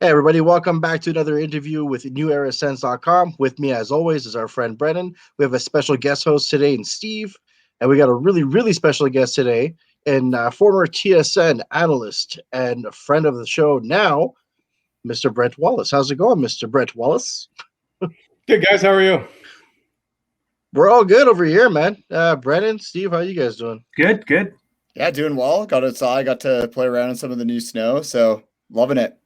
Hey, everybody, welcome back to another interview with NewEraSense.com. With me, as always, is our friend Brennan. We have a special guest host today in Steve, and we got a really, really special guest today, and former TSN analyst and a friend of the show now, Mr. Brent Wallace. How's it going, Mr. Brent Wallace? Good, guys. How are you? We're all good over here, man. Brennan, Steve, how you guys doing? Good. Yeah, doing well. Got outside, got to play around in some of the new snow, so loving it.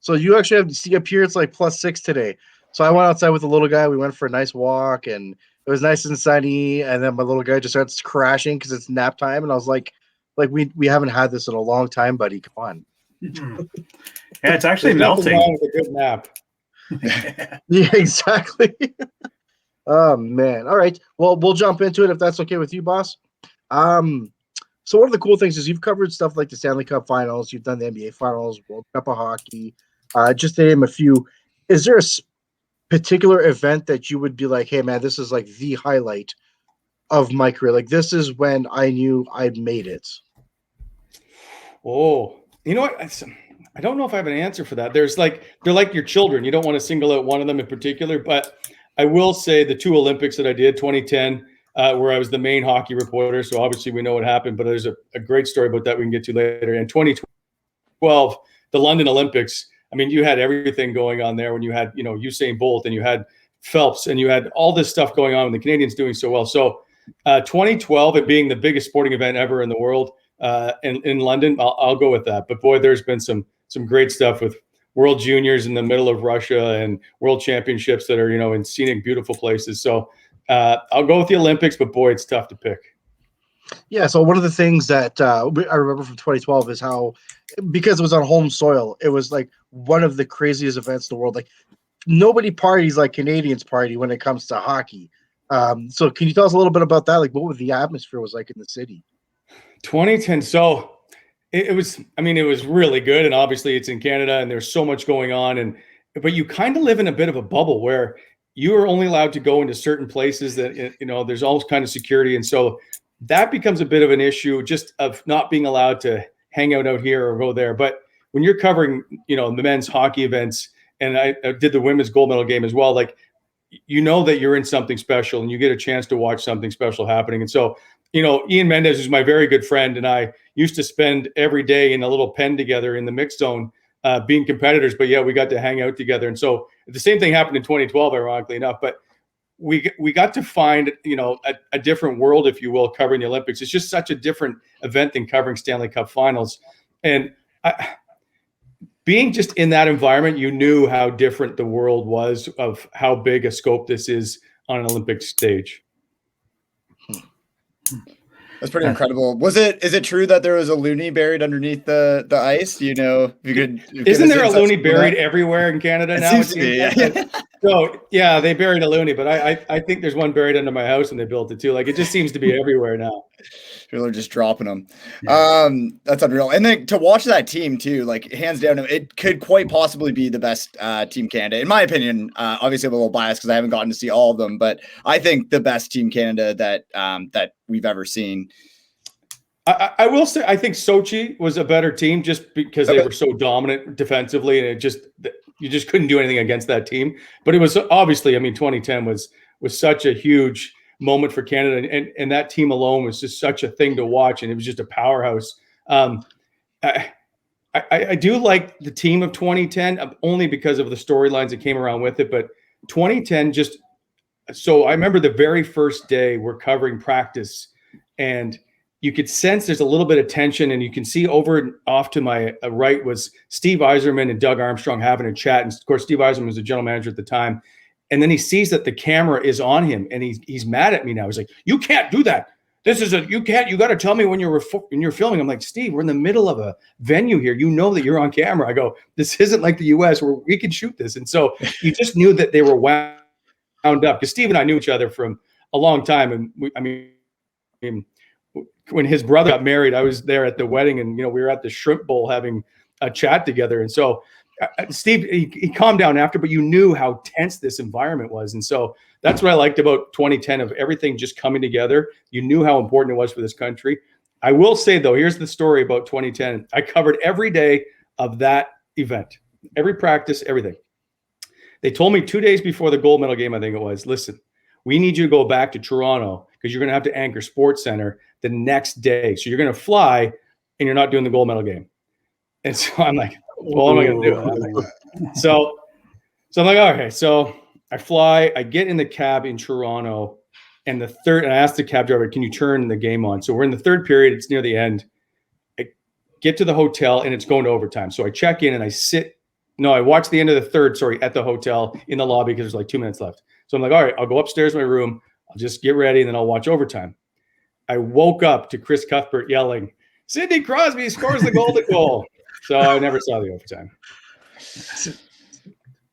So you actually have to see up here, it's like +6 today. So I went outside with the little guy. We went for a nice walk, and it was nice and sunny. And then my little guy just starts crashing because it's nap time. And I was like we haven't had this in a long time, buddy. Come on. Yeah, it's actually There's nothing melting. wrong with a good nap. Yeah, exactly. Oh man. All right. Well, we'll jump into it if that's okay with you, boss. So one of the cool things is you've covered stuff like the Stanley Cup Finals. You've done the NBA Finals, World Cup of Hockey. Just to name a few. Is there a particular event that you would be like, hey, man, this is like the highlight of my career? Like, this is when I knew I'd made it. Oh, you know what? I don't know if I have an answer for that. They're like your children. You don't want to single out one of them in particular, but I will say the two Olympics that I did, 2010, where I was the main hockey reporter. So obviously we know what happened, but there's a great story about that we can get to later. And 2012, the London Olympics. I mean, you had everything going on there when you had, Usain Bolt and you had Phelps and you had all this stuff going on and the Canadians doing so well. So 2012, it being the biggest sporting event ever in the world in London, I'll go with that. But boy, there's been some great stuff with World Juniors in the middle of Russia and World Championships that are, in scenic, beautiful places. So I'll go with the Olympics, but boy, it's tough to pick. Yeah, so one of the things that I remember from 2012 is how, because it was on home soil, it was like one of the craziest events in the world. Like, nobody parties like Canadians party when it comes to hockey. So can you tell us a little bit about that? Like, what the atmosphere was like in the city? 2010. So it was really good. And obviously it's in Canada and there's so much going on. But you kind of live in a bit of a bubble where you are only allowed to go into certain places that, there's all kind of security. And so that becomes a bit of an issue just of not being allowed to hang out here or go there. But when you're covering, the men's hockey events, and I did the women's gold medal game as well, like, that you're in something special and you get a chance to watch something special happening. And so, Ian Mendez, who's my very good friend, and I used to spend every day in a little pen together in the mixed zone, being competitors, but yeah, we got to hang out together. And so the same thing happened in 2012, ironically enough, but we got to find, a different world, if you will, covering the Olympics. It's just such a different event than covering Stanley Cup Finals. And being just in that environment, you knew how different the world was, of how big a scope this is on an Olympic stage. That's pretty incredible. Is it true that there was a loony buried underneath the ice? Isn't there a loony buried everywhere in Canada now? Seems to be, yeah. So yeah, they buried a loony, but I think there's one buried under my house and they built it too. Like, it just seems to be everywhere now. People are just dropping them. Yeah. That's unreal. And then to watch that team too, like, hands down, it could quite possibly be the best Team Canada, in my opinion. Obviously I'm a little biased because I haven't gotten to see all of them, but I think the best Team Canada that we've ever seen. I will say, I think Sochi was a better team just because they were so dominant defensively, and you just couldn't do anything against that team. But it was obviously, 2010 was such a huge moment for Canada, and that team alone was just such a thing to watch, and it was just a powerhouse. I do like the team of 2010 only because of the storylines that came around with it, but 2010 so I remember the very first day we're covering practice, and you could sense there's a little bit of tension, and you can see over and off to my right was Steve Yzerman and Doug Armstrong having a chat. And of course, Steve Yzerman was the general manager at the time. And then he sees that the camera is on him, and he's mad at me now. He's like, "You can't do that. You got to tell me when you're filming." I'm like, "Steve, we're in the middle of a venue here. You know that you're on camera." I go, "This isn't like the US where we can shoot this." And so you just knew that they were wound up, because Steve and I knew each other from a long time. And when his brother got married, I was there at the wedding, and we were at the shrimp bowl having a chat together. And so Steve, he calmed down after, but you knew how tense this environment was. And so that's what I liked about 2010, of everything just coming together. You knew how important it was for this country. I will say, though, here's the story about 2010. I covered every day of that event, every practice, everything. They told me 2 days before the gold medal game, I think it was, listen, we need you to go back to Toronto because you're going to have to anchor Sports Center the next day. So you're going to fly and you're not doing the gold medal game. And so I'm like, well, what am I going to do? Like, so I'm like, okay. So I fly, I get in the cab in Toronto, and I asked the cab driver, can you turn the game on? So we're in the third period. It's near the end. I get to the hotel and it's going to overtime. So I check in and I watch the end of the third, at the hotel in the lobby because there's like 2 minutes left. So I'm like, all right, I'll go upstairs to my room. I'll just get ready and then I'll watch overtime. I woke up to Chris Cuthbert yelling, Sidney Crosby scores the golden goal. So I never saw the overtime.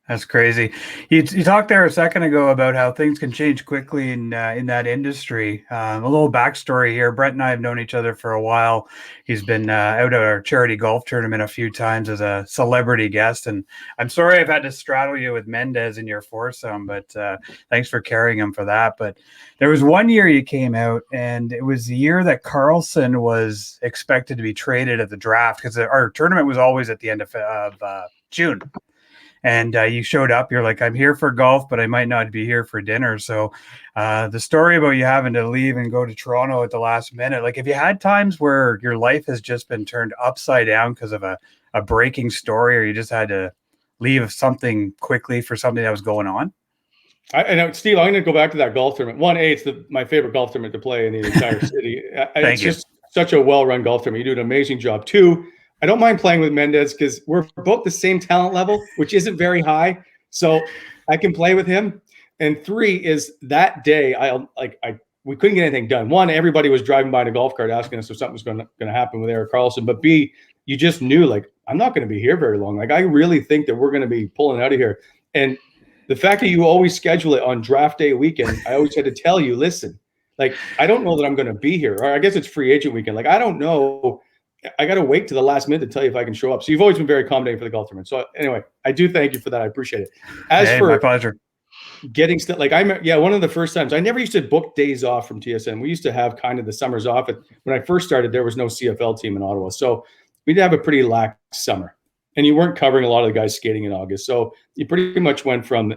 That's crazy. You talked there a second ago about how things can change quickly in that industry. A little backstory here. Brent and I have known each other for a while. He's been out at our charity golf tournament a few times as a celebrity guest. And I'm sorry I've had to straddle you with Mendez in your foursome, but thanks for carrying him for that. But there was one year you came out, and it was the year that Carlson was expected to be traded at the draft because our tournament was always at the end of June. And you showed up, you're like, I'm here for golf, but I might not be here for dinner. So the story about you having to leave and go to Toronto at the last minute, like, have you had times where your life has just been turned upside down because of a breaking story, or you just had to leave something quickly for something that was going on? I know, Steve, I'm going to go back to that golf tournament. One, it's my favorite golf tournament to play in the entire city. It's just such a well-run golf tournament. You do an amazing job. Two, I don't mind playing with Mendez because we're both the same talent level, which isn't very high. So I can play with him. And three is that day, we couldn't get anything done. One, everybody was driving by in a golf cart asking us if something was going to happen with Erik Karlsson. But B, you just knew, like, I'm not going to be here very long. Like, I really think that we're going to be pulling out of here. And the fact that you always schedule it on draft day weekend, I always had to tell you, listen, like, I don't know that I'm going to be here. Or I guess it's free agent weekend. Like, I don't know. I got to wait to the last minute to tell you if I can show up. So you've always been very accommodating for the golf tournament. So anyway, I do thank you for that. I appreciate it. My pleasure. Getting stuff, like, one of the first times, I never used to book days off from TSN. We used to have kind of the summers off. When I first started, there was no CFL team in Ottawa. So we'd have a pretty lax summer. And you weren't covering a lot of the guys skating in August. So you pretty much went from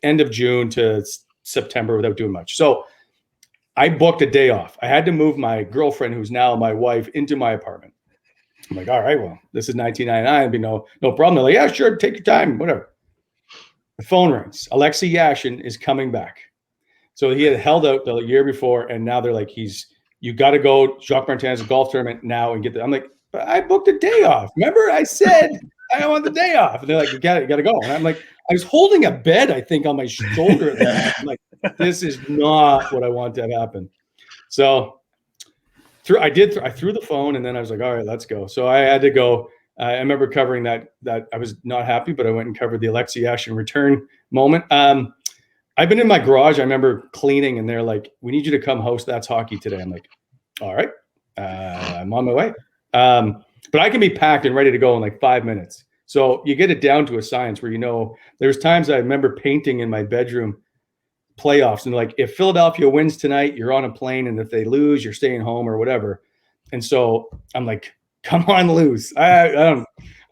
end of June to September without doing much. So I booked a day off. I had to move my girlfriend, who's now my wife, into my apartment. I'm like, all right, well, this is 1999. It'd be no problem. They're like, yeah, sure, take your time, whatever. The phone rings. Alexei Yashin is coming back. So he had held out the year before, and now they're like, you got to go Jacques Martin's golf tournament now and get the. I'm like, but I booked a day off. Remember, I said I want the day off. And they're like, you got to go. And I'm like, I was holding a bed, I think, on my shoulder. I'm like, this is not what I want to have happen. So I threw the phone, and then I was like, all right, let's go. So I had to go. I remember covering that I was not happy, but I went and covered the Alexei Yashin return moment. I've been in my garage. I remember cleaning, and they're like, we need you to come host That's Hockey today. I'm like, all right, I'm on my way. But I can be packed and ready to go in like 5 minutes. So you get it down to a science where, there's times I remember painting in my bedroom playoffs, and like, if Philadelphia wins tonight, you're on a plane, and if they lose, you're staying home or whatever. And so I'm like, come on, lose. I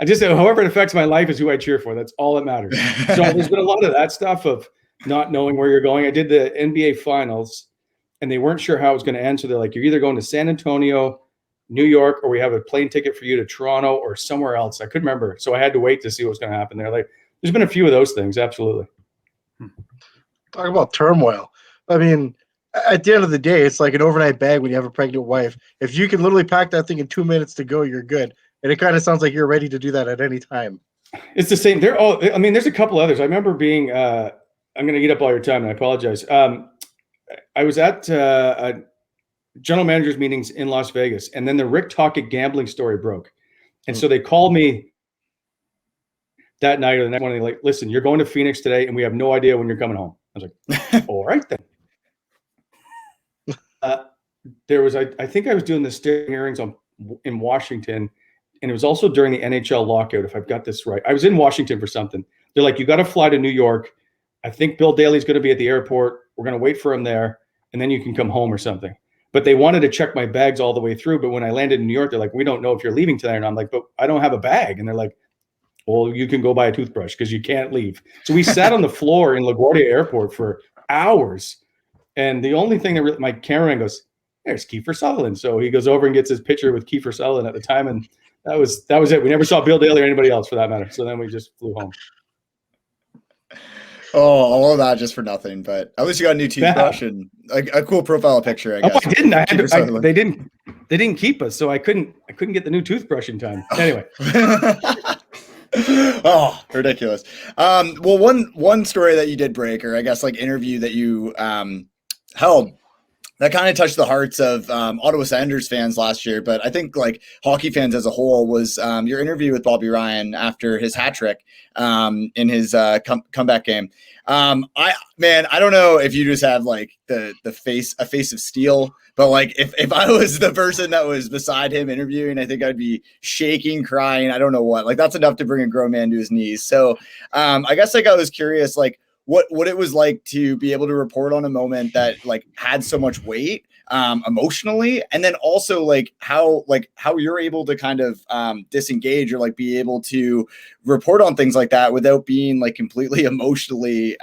just, however it affects my life is who I cheer for. That's all that matters. So there's been a lot of that stuff of not knowing where you're going. I did the NBA finals, and they weren't sure how it was going to end. So they're like, you're either going to San Antonio, New York, or we have a plane ticket for you to Toronto or somewhere else. I couldn't remember. So I had to wait to see what was going to happen there. Like, there's been a few of those things. Absolutely. Talk about turmoil. I mean, at the end of the day, it's like an overnight bag when you have a pregnant wife. If you can literally pack that thing in 2 minutes to go, you're good. And it kind of sounds like you're ready to do that at any time. It's the same. There's a couple others. I remember being, I'm going to eat up all your time, and I apologize. I was at general managers meetings in Las Vegas, and then the Rick Tocchet gambling story broke. And so they called me that night or the next one, and they're like, listen, you're going to Phoenix today, and we have no idea when you're coming home. I was like, all right then. There was, I think I was doing the hearings in Washington, and it was also during the NHL lockout, if I've got this right. I was in Washington for something. They're like, you got to fly to New York. I think Bill Daly's going to be at the airport. We're going to wait for him there, and then you can come home or something. But they wanted to check my bags all the way through. But when I landed in New York, they're like, we don't know if you're leaving today or not. I'm like, but I don't have a bag. And they're like, Well, you can go buy a toothbrush because you can't leave. So we sat on the floor in LaGuardia Airport for hours. And the only thing that really, my cameraman goes, there's Kiefer Sutherland. So he goes over and gets his picture with Kiefer Sutherland at the time. And that was it. We never saw Bill Daly or anybody else for that matter. So then we just flew home. Oh, all of that just for nothing. But at least you got a new toothbrush and a cool profile picture, I guess. Oh, I didn't. They didn't keep us. So I couldn't get the new toothbrush in time. Anyway. Oh, ridiculous. Well, one story that you did break, or I guess like interview that you held, that kind of touched the hearts of Ottawa Senators fans last year, but I think like hockey fans as a whole, was your interview with Bobby Ryan after his hat trick in his comeback game. I don't know if you just have like a face of steel, but like if I was the person that was beside him interviewing, I think I'd be shaking, crying. I don't know what, like that's enough to bring a grown man to his knees. So I guess like I was curious, like what it was like to be able to report on a moment that like had so much weight emotionally, and then also like how you're able to kind of disengage or like be able to report on things like that without being like completely emotionally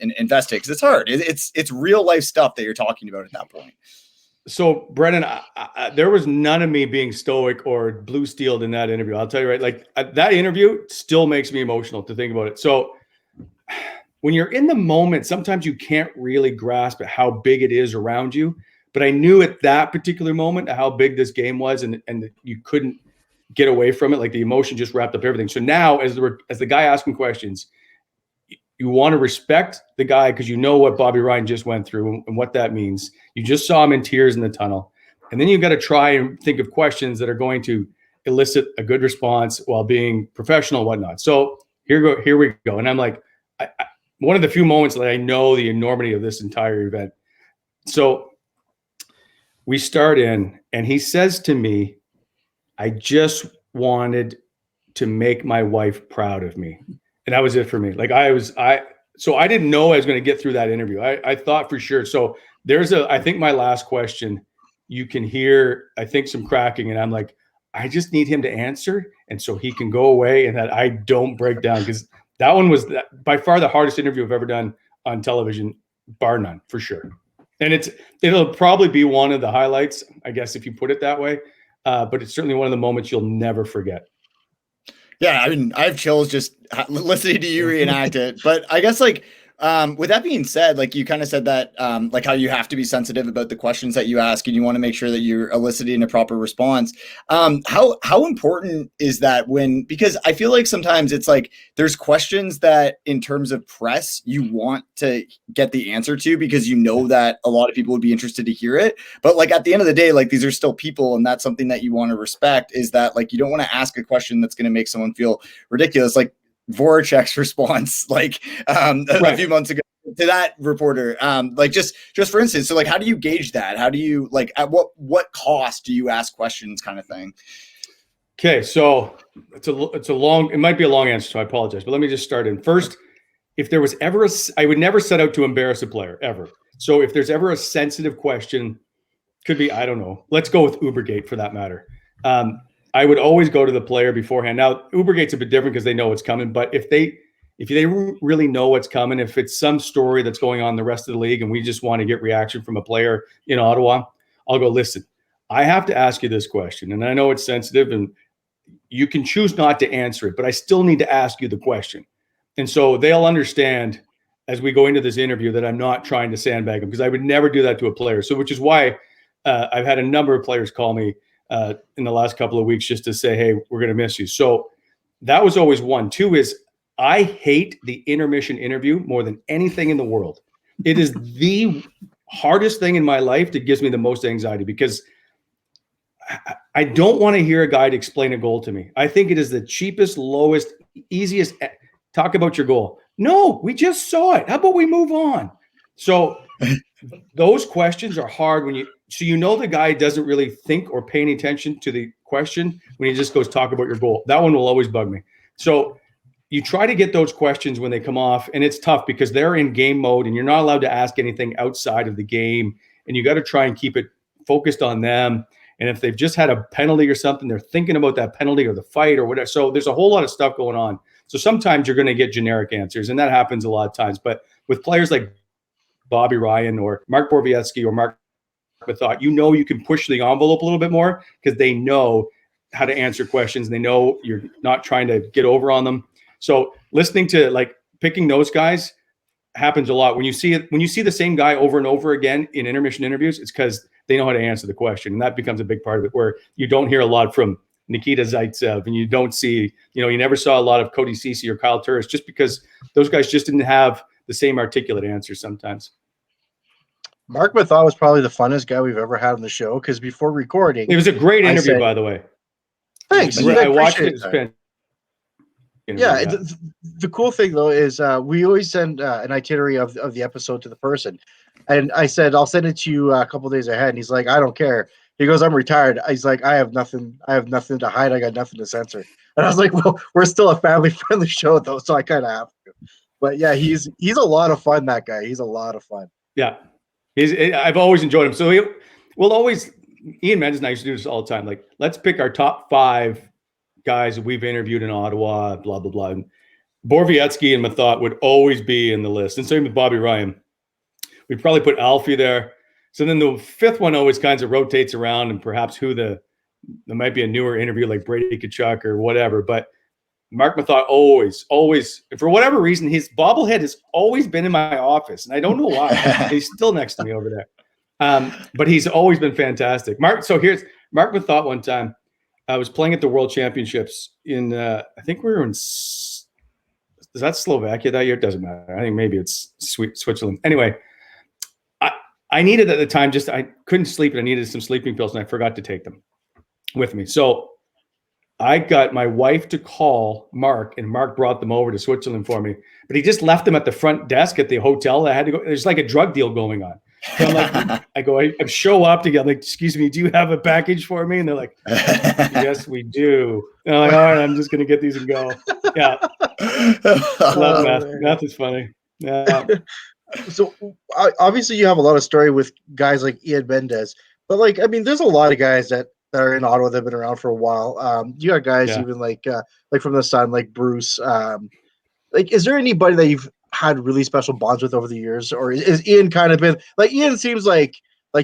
invested, because it's hard. It's real life stuff that you're talking about at that point. So Brennan, there was none of me being stoic or blue steeled in that interview. I'll tell you, right? Like that interview still makes me emotional to think about it. So when you're in the moment, sometimes you can't really grasp at how big it is around you. But I knew at that particular moment how big this game was, and you couldn't get away from it. Like the emotion just wrapped up everything. So now, as the guy asking questions, you want to respect the guy because you know what Bobby Ryan just went through and what that means. You just saw him in tears in the tunnel. And then you've got to try and think of questions that are going to elicit a good response while being professional and whatnot. So here we go. And I'm like, one of the few moments that I know the enormity of this entire event. So we start in, and he says to me, I just wanted to make my wife proud of me. And that was it for me. Like so I didn't know I was going to get through that interview. I thought for sure. So I think my last question, you can hear, I think some cracking, and I'm like, I just need him to answer. And so he can go away and that I don't break down, because that one was by far the hardest interview I've ever done on television, bar none, for sure. And it'll probably be one of the highlights, I guess, if you put it that way. But it's certainly one of the moments you'll never forget. Yeah, I mean, I have chills just listening to you reenact it. But I guess like with that being said, like you kind of said that like how you have to be sensitive about the questions that you ask, and you want to make sure that you're eliciting a proper response. How important is that because I feel like sometimes it's like there's questions that in terms of press you want to get the answer to because you know that a lot of people would be interested to hear it. But like at the end of the day, like these are still people, and that's something that you want to respect, is that like you don't want to ask a question that's going to make someone feel ridiculous. Like Voracek's response, like a few months ago to that reporter, like just for instance. So like, how do you gauge that? How do you like, at what cost do you ask questions, kind of thing? Okay, so it might be a long answer, so I apologize, but let me just start in first. If there was ever I would never set out to embarrass a player ever. So if there's ever a sensitive question, could be, I don't know, let's go with Ubergate for that matter. I would always go to the player beforehand. Now, Ubergate's a bit different because they know what's coming, but if they really know what's coming, if it's some story that's going on in the rest of the league and we just want to get reaction from a player in Ottawa, I'll go, listen, I have to ask you this question, and I know it's sensitive and you can choose not to answer it, but I still need to ask you the question. And so they'll understand as we go into this interview that I'm not trying to sandbag them, because I would never do that to a player. So which is why I've had a number of players call me in the last couple of weeks just to say, hey, we're going to miss you. So that was always one. Two is I hate the intermission interview more than anything in the world. It is the hardest thing in my life that gives me the most anxiety, because I don't want to hear a guy to explain a goal to me. I think it is the cheapest, lowest, easiest. Talk about your goal. No, we just saw it. How about we move on? So those questions are hard so you know the guy doesn't really think or pay any attention to the question when he just goes, talk about your goal. That one will always bug me. So you try to get those questions when they come off, and it's tough because they're in game mode and you're not allowed to ask anything outside of the game, and you got to try and keep it focused on them. And if they've just had a penalty or something, they're thinking about that penalty or the fight or whatever. So there's a whole lot of stuff going on. So sometimes you're going to get generic answers, and that happens a lot of times. But with players like Bobby Ryan or Mark Borowiecki or Mark Methot, you can push the envelope a little bit more because they know how to answer questions. And they know you're not trying to get over on them. So listening to picking those guys happens a lot. When you see the same guy over and over again in intermission interviews, it's because they know how to answer the question. And that becomes a big part of it, where you don't hear a lot from Nikita Zaitsev, and you don't see, you never saw a lot of Cody Ceci or Kyle Turris, just because those guys just didn't have the same articulate answers sometimes. Mark Methot was probably the funnest guy we've ever had on the show, because before recording, it was a great interview, by the way. Thanks. I watched it. Yeah, the cool thing though is we always send an itinerary of the episode to the person, and I said I'll send it to you a couple days ahead, and he's like, I don't care. He goes, I'm retired. He's like, I have nothing to hide. I got nothing to censor. And I was like, well, we're still a family friendly show though, so I kind of have to. But yeah, he's a lot of fun. That guy, he's a lot of fun. Yeah, I've always enjoyed him. So we'll always. Ian Mendes and I used to do this all the time. Like, let's pick our top 5 guys that we've interviewed in Ottawa, blah, blah, blah. And Borowiecki and Methot would always be in the list. And same with Bobby Ryan. We'd probably put Alfie there. So then the 5th one always kind of rotates around, and perhaps there might be a newer interview like Brady Tkachuk or whatever. But Mark Methot always, for whatever reason, his bobblehead has always been in my office. And I don't know why. He's still next to me over there. But he's always been fantastic. So here's Mark Methot. One time I was playing at the World Championships in, I think we were in, is that Slovakia that year? It doesn't matter. I think maybe it's Switzerland. Anyway, I needed at the time, I couldn't sleep, and I needed some sleeping pills, and I forgot to take them with me. So I got my wife to call Mark, and Mark brought them over to Switzerland for me, but he just left them at the front desk at the hotel. I had to go. There's like a drug deal going on. So I'm like, I show up to get, like, excuse me, do you have a package for me? And they're like, yes, we do. And I'm like, all right, I'm just going to get these and go. Yeah. Love math. Math is funny. Yeah. So obviously you have a lot of story with guys like Ian Mendes, but there's a lot of guys that are in Ottawa that have been around for a while. You got guys even like from the Sun, like Bruce. Is there anybody that you've had really special bonds with over the years, or is Ian kind of been like, Ian seems like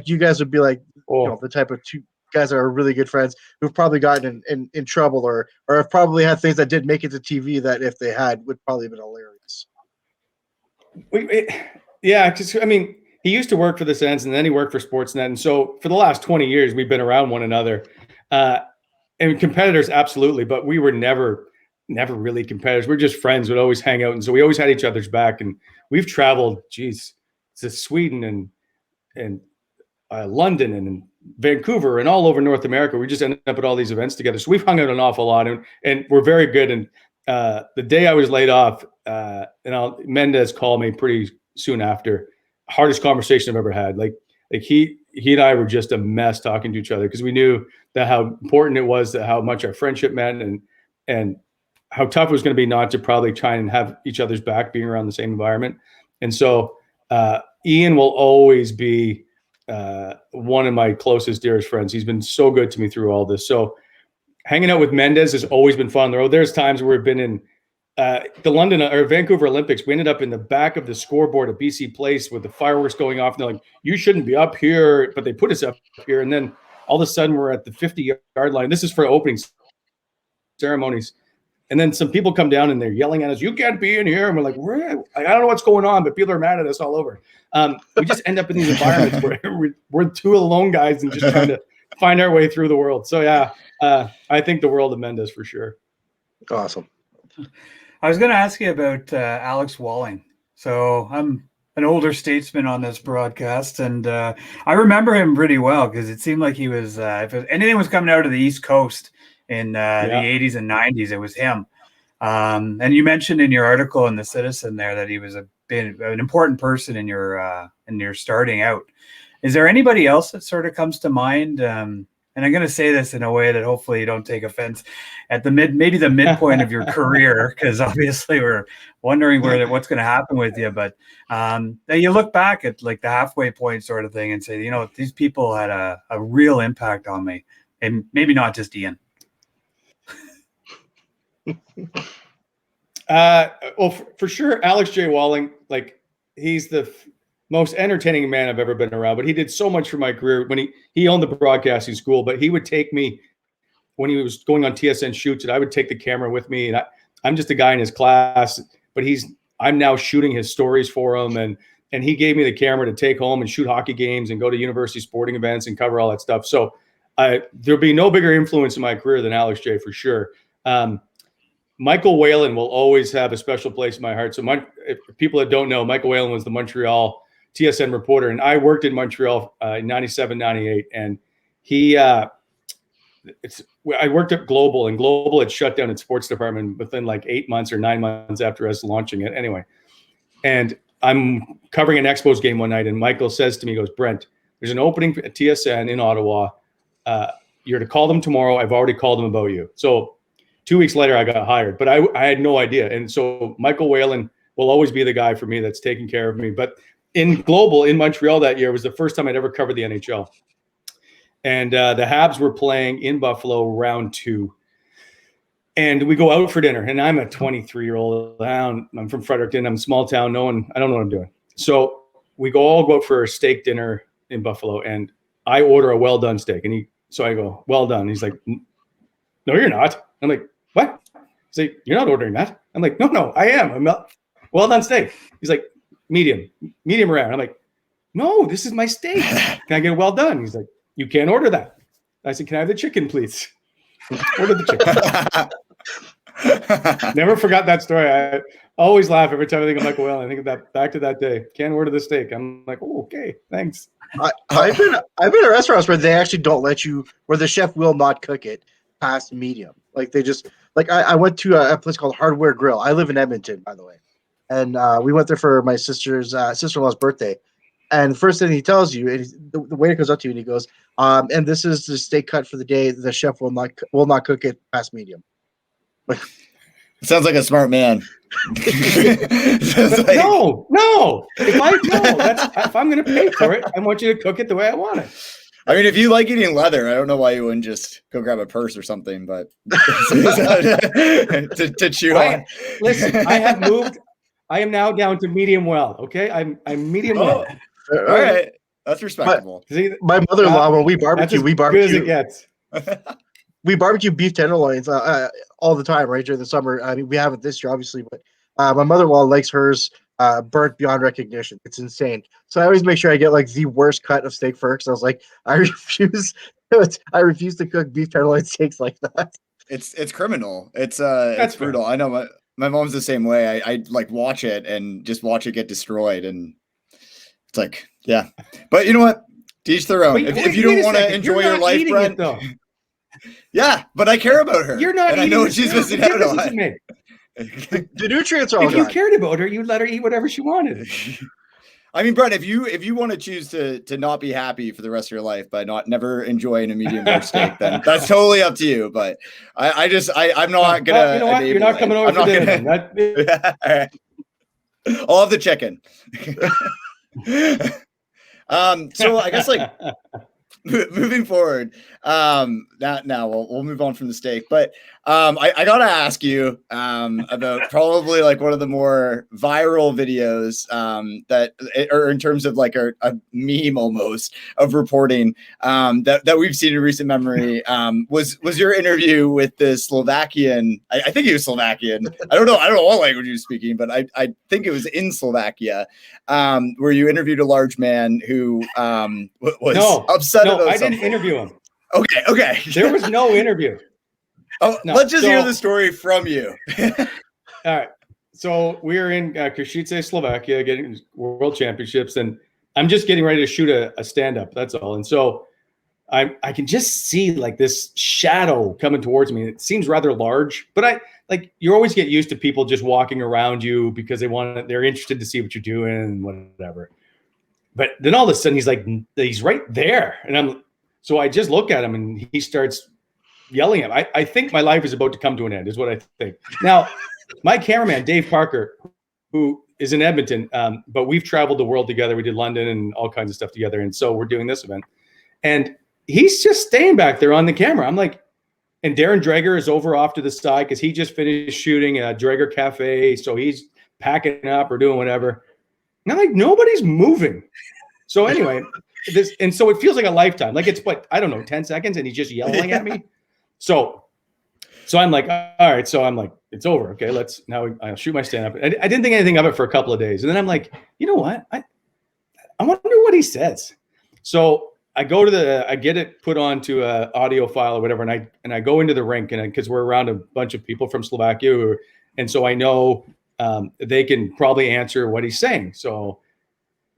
you guys would be like, the type of 2 guys that are really good friends who've probably gotten in trouble or have probably had things that did make it to TV that if they had would probably have been hilarious. Because he used to work for the Sens, and then he worked for Sportsnet, and so for the last 20 years we've been around one another, and competitors, absolutely, but we were never really competitors. We're just friends. We'd always hang out, and so we always had each other's back. And we've traveled, to Sweden and London and Vancouver and all over North America. We just ended up at all these events together. So we've hung out an awful lot, and we're very good. And the day I was laid off, Mendes called me pretty soon after. Hardest conversation I've ever had. Like he and I were just a mess talking to each other, because we knew that how important it was, that how much our friendship meant, and how tough it was going to be not to probably try and have each other's back being around the same environment. And so Ian will always be one of my closest, dearest friends. He's been so good to me through all this. So hanging out with Mendes has always been fun on the road. There's times where we've been in the London or Vancouver Olympics. We ended up in the back of the scoreboard at BC Place with the fireworks going off. And they're like, you shouldn't be up here, but they put us up here. And then all of a sudden we're at the 50-yard line. This is for opening ceremonies. And then some people come down and they're yelling at us, you can't be in here. And we're like, I don't know what's going on, but people are mad at us all over. We just end up in these environments where we're 2 alone guys and just trying to find our way through the world. So yeah, I think the world of Mendes for sure. Awesome. I was going to ask you about Alex Walling. So I'm an older statesman on this broadcast, and I remember him pretty well, because it seemed like he was, if anything was coming out of the East Coast in the 80s and 90s, it was him. And you mentioned in your article in the Citizen there that he was an important person in your starting out. Is there anybody else that sort of comes to mind and I'm going to say this in a way that hopefully you don't take offense, at the maybe the midpoint of your career, because obviously we're wondering what's going to happen with you. But then you look back at like the halfway point sort of thing and say, you know, these people had a real impact on me, and maybe not just Ian. Well, for sure, Alex J. Walling, like he's the most entertaining man I've ever been around. But he did so much for my career when he owned the broadcasting school. But he would take me when he was going on TSN shoots, and I would take the camera with me. And I'm just a guy in his class, but I'm now shooting his stories for him, and he gave me the camera to take home and shoot hockey games and go to university sporting events and cover all that stuff. So there'll be no bigger influence in my career than Alex J. for sure. Michael Whalen will always have a special place in my heart. So if people that don't know, Michael Whalen was the Montreal TSN reporter, and I worked in Montreal in 97, 98. And I worked at Global, and Global had shut down its sports department within like 8 months or 9 months after us launching it. Anyway, and I'm covering an Expos game one night, and Michael says to me, he goes, Brent, there's an opening at TSN in Ottawa. You're to call them tomorrow. I've already called them about you. So 2 weeks later, I got hired, but I had no idea. And so Michael Whalen will always be the guy for me that's taking care of me. But in Global, in Montreal that year, was the first time I'd ever covered the NHL. And the Habs were playing in Buffalo round 2. And we go out for dinner. And I'm a 23-year-old town. I'm from Fredericton. I'm a small town. I don't know what I'm doing. So we all go out for a steak dinner in Buffalo. And I order a well-done steak. So I go, well done. He's like, no, you're not. I'm like, what? He's like, you're not ordering that. I'm like, no, I am. I'm not. Well done steak. He's like, medium rare. I'm like, no, this is my steak. Can I get a well done? He's like, you can't order that. I said, can I have the chicken, please? Order the chicken. Never forgot that story. I always laugh every time I think of Michael Whalen. I think of that back to that day. Can't order the steak. I'm like, oh, okay, thanks. I've been at restaurants where they actually don't let you, where the chef will not cook it past medium. Like they just I went to a place called Hardware Grill. I live in Edmonton, by the way, and we went there for my sister's sister-in-law's birthday. And the first thing he tells you, and the waiter goes up to you and he goes, and this is the steak cut for the day. The chef will not cook it past medium. Like, sounds like a smart man. No. If I'm going to pay for it, I want you to cook it the way I want it. I mean, if you like eating leather, I don't know why you wouldn't just go grab a purse or something, but to chew on. Listen, I have moved. I am now down to medium well. Okay, I'm medium well. All right, that's respectable. My mother-in-law, when we barbecue, we barbecue beef tenderloins all the time, right, during the summer. I mean, we haven't this year, obviously, but my mother-in-law likes hers burnt beyond recognition. It's insane. So I always make sure I get like the worst cut of steak first. I was like, I refuse to cook beef tenderloin steaks like that. It's criminal. It's brutal. I know my mom's the same way. I like watch it and just watch it get destroyed, and it's like, yeah. But you know what? To each their own. If you don't want to enjoy your life, Brent. Yeah, but I care about her. You're not. And I know she's missing out on. The nutrients are all if you cared about her, you'd let her eat whatever she wanted. I mean, Brent, if you want to choose to not be happy for the rest of your life by never enjoying a medium rare steak, then that's totally up to you. But I'm not gonna. You know what? You're not coming over for dinner. All right. I'll have the chicken. So I guess like moving forward, now we'll move on from the steak, but I gotta ask you about probably like one of the more viral videos that, or in terms of like a meme almost of reporting that we've seen in recent memory, was your interview with the Slovakian. I think he was Slovakian. I don't know what language he was speaking, but I think it was in Slovakia, where you interviewed a large man who was upset about I something. didn't interview him. Okay. There was no interview. Let's just hear the story from you. All right. So we're in Košice, Slovakia, getting world championships, and I'm just getting ready to shoot a stand-up. That's all. And so I can just see like this shadow coming towards me. It seems rather large, but you always get used to people just walking around you because they're interested to see what you're doing and whatever. But then all of a sudden he's right there, and So I just look at him and he starts yelling at him. I think my life is about to come to an end, is what I think. Now, my cameraman, Dave Parker, who is in Edmonton, but we've traveled the world together. We did London and all kinds of stuff together. And so we're doing this event. And he's just staying back there on the camera. I'm like, and Darren Dreger is over off to the side because he just finished shooting a Dreger Cafe. So he's packing up or doing whatever. And I'm like, nobody's moving. So anyway, and so it feels like a lifetime. Like it's, what, I don't know, 10 seconds, and he's just yelling at me. So I'm like, all right. So I'm like, it's over. Okay, I'll shoot my stand up. I didn't think anything of it for a couple of days. And then I'm like, you know what? I wonder what he says. So I get it put onto an audio file or whatever. And I go into the rink, and because we're around a bunch of people from Slovakia, and so I know they can probably answer what he's saying. So,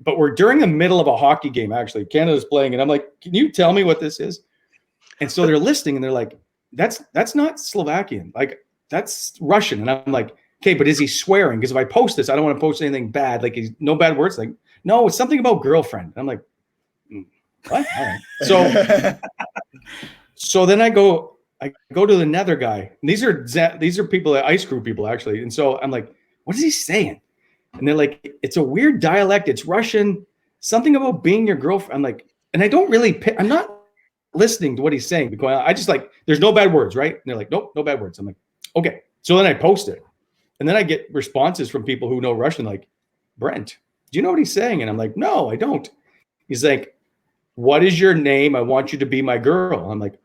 but we're during the middle of a hockey game, actually. Canada's playing. And I'm like, can you tell me what this is? And so they're listening, and they're like, that's not Slovakian. Like, that's Russian. And I'm like, okay, but is he swearing? Because if I post this, I don't want to post anything bad. Like, no bad words. Like, no, it's something about girlfriend. I'm like, what? All right. So then I go to the nether guy. And these are people, ice crew people, actually. And so I'm like, what is he saying? And they're like, it's a weird dialect. It's Russian. Something about being your girlfriend. I'm like, and I don't really, I'm not listening to what he's saying. Because I just like, there's no bad words, right? And they're like, nope, no bad words. I'm like, okay. So then I post it. And then I get responses from people who know Russian, like, Brent, do you know what he's saying? And I'm like, no, I don't. He's like, what is your name? I want you to be my girl. I'm like,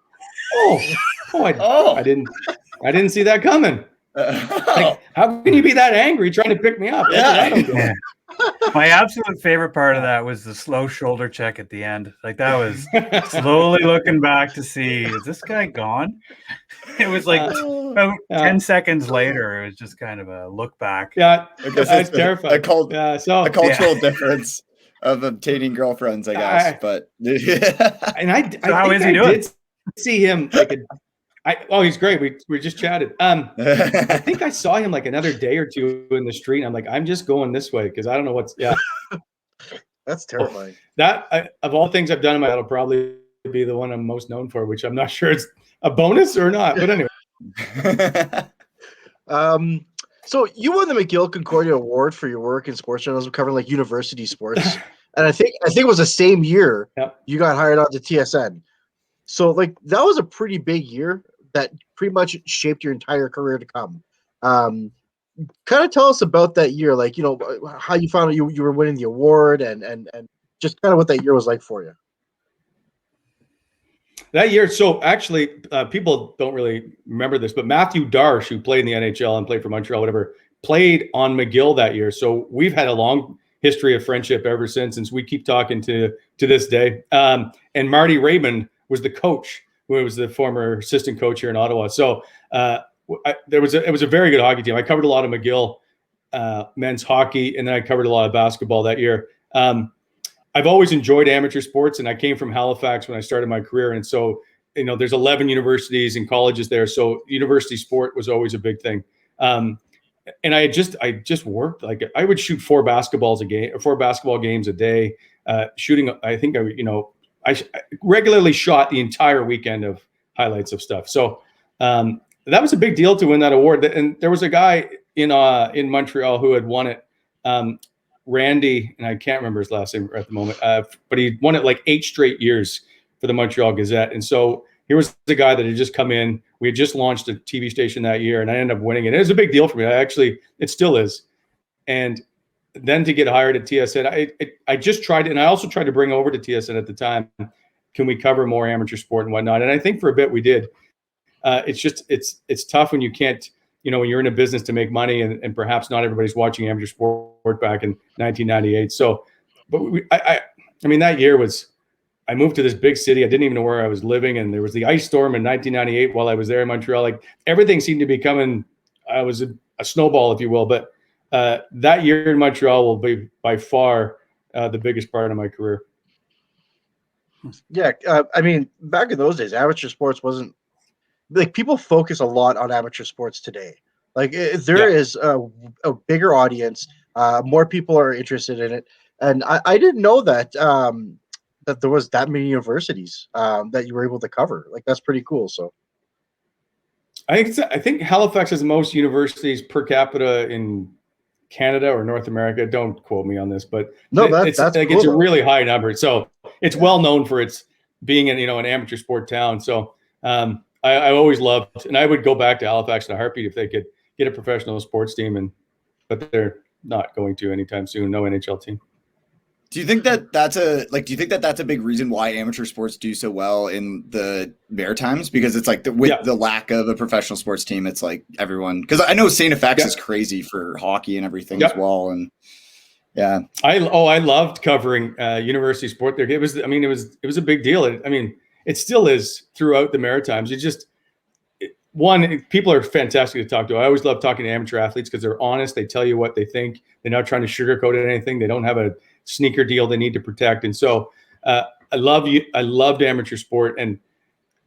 I didn't see that coming. Like, how can you be that angry trying to pick me up? Yeah. My absolute favorite part of that was the slow shoulder check at the end. Like, that was slowly looking back to see, is this guy gone? It was like about 10 seconds later. It was just kind of a look back. Yeah, it's terrifying. A cultural difference of obtaining girlfriends, I guess. But and how is he doing? Did see him like he's great. We just chatted. I think I saw him like another day or two in the street. And I'm like, I'm just going this way because I don't know what's. Yeah, That's terrifying. Of all things I've done in my life, that'll probably be the one I'm most known for, which I'm not sure it's a bonus or not. But anyway. So you won the McGill Concordia Award for your work in sports journalism covering like university sports, and I think it was the same year you got hired on to TSN. So like that was a pretty big year that pretty much shaped your entire career to come. Kind of tell us about that year, like, you know, how you found out you were winning the award and just kind of what that year was like for you. That year, so actually, people don't really remember this, but Matthew Darsh, who played in the NHL and played for Montreal, whatever, played on McGill that year. So we've had a long history of friendship ever since we keep talking to this day. And Marty Raymond was the coach, who was the former assistant coach here in Ottawa. So it was a very good hockey team. I covered a lot of McGill men's hockey, and then I covered a lot of basketball that year. I've always enjoyed amateur sports, and I came from Halifax when I started my career. And so, you know, there's 11 universities and colleges there. So university sport was always a big thing. And I just worked, like I would shoot 4 basketball games a day, shooting. I think I regularly shot the entire weekend of highlights of stuff. So that was a big deal to win that award. And there was a guy in Montreal who had won it. Randy, and I can't remember his last name at the moment, but he won it like 8 straight years for the Montreal Gazette. And so here was the guy that had just come in. We had just launched a TV station that year, and I ended up winning it. It was a big deal for me. It still is. And then to get hired at TSN, I just tried, and I also tried to bring over to TSN at the time, can we cover more amateur sport and whatnot? And I think for a bit we did. It's tough when you can't, you know, when you're in a business to make money and perhaps not everybody's watching amateur sport back in 1998. So, but I mean, that year I moved to this big city. I didn't even know where I was living. And there was the ice storm in 1998 while I was there in Montreal. Like everything seemed to be coming. I was a snowball, if you will. But that year in Montreal will be by far the biggest part of my career. Yeah. I mean, back in those days, amateur sports wasn't, like, people focus a lot on amateur sports today. Like there is a bigger audience, more people are interested in it, and I didn't know that that there was that many universities that you were able to cover. Like, that's pretty cool. So I think Halifax has the most universities per capita in Canada or North America. Don't quote me on this, but no, it's that's like cool, it's a though. really high number. So it's well known for its being an amateur sport town. So I always loved, and I would go back to Halifax in a heartbeat if they could get a professional sports team, but they're not going to anytime soon. No NHL team. Do you think that that's a big reason why amateur sports do so well in the Maritimes? Because it's like the lack of a professional sports team, it's like everyone, because I know St. FX is crazy for hockey and everything as well. And yeah, I loved covering university sport there. It was a big deal. It still is throughout the Maritimes. People are fantastic to talk to. I always love talking to amateur athletes because they're honest. They tell you what they think. They're not trying to sugarcoat anything. They don't have a sneaker deal they need to protect. And so I loved amateur sport. And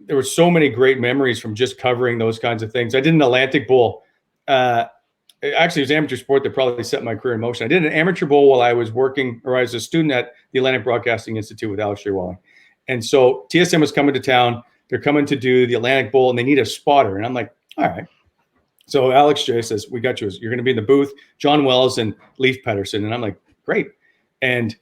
there were so many great memories from just covering those kinds of things. I did an Atlantic Bowl. Actually, it was amateur sport that probably set my career in motion. I did an amateur bowl while I was working, or I was a student at the Atlantic Broadcasting Institute with Alex Walling. And so TSN was coming to town. They're coming to do the Atlantic Bowl, and they need a spotter. And I'm like, all right. So Alex J says, we got you. You're going to be in the booth, John Wells and Leif Pettersson. And I'm like, great. And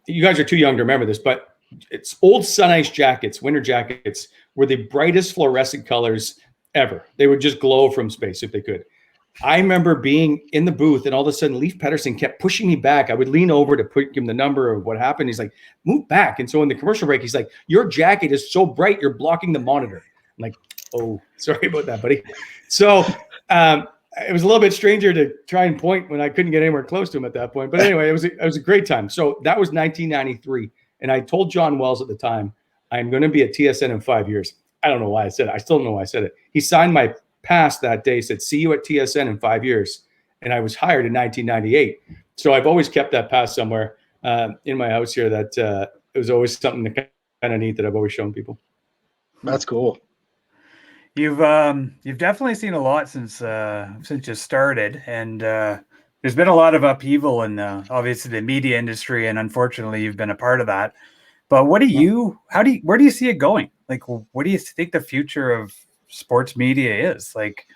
you guys are too young to remember this, but it's old Sun Ice jackets, winter jackets, were the brightest fluorescent colors ever. They would just glow from space if they could. I remember being in the booth, and all of a sudden Leif Pettersson kept pushing me back. I would lean over to give him the number of what happened. He's like, move back. And so in the commercial break, he's like, your jacket is so bright, you're blocking the monitor. I'm like, oh, sorry about that, buddy. So it was a little bit stranger to try and point when I couldn't get anywhere close to him at that point. But anyway, it was a great time. So that was 1993. And I told John Wells at the time, I'm going to be at TSN in 5 years. I don't know why I said it. I still don't know why I said it. He signed my pass that day, said, see you at TSN in 5 years. And I was hired in 1998. So I've always kept that pass somewhere in my house here that it was always something kind of neat that I've always shown people. That's cool. You've definitely seen a lot since you started, and there's been a lot of upheaval in obviously the media industry, and unfortunately you've been a part of that. But where do you see it going? Like, what do you think the future of sports media is? Like,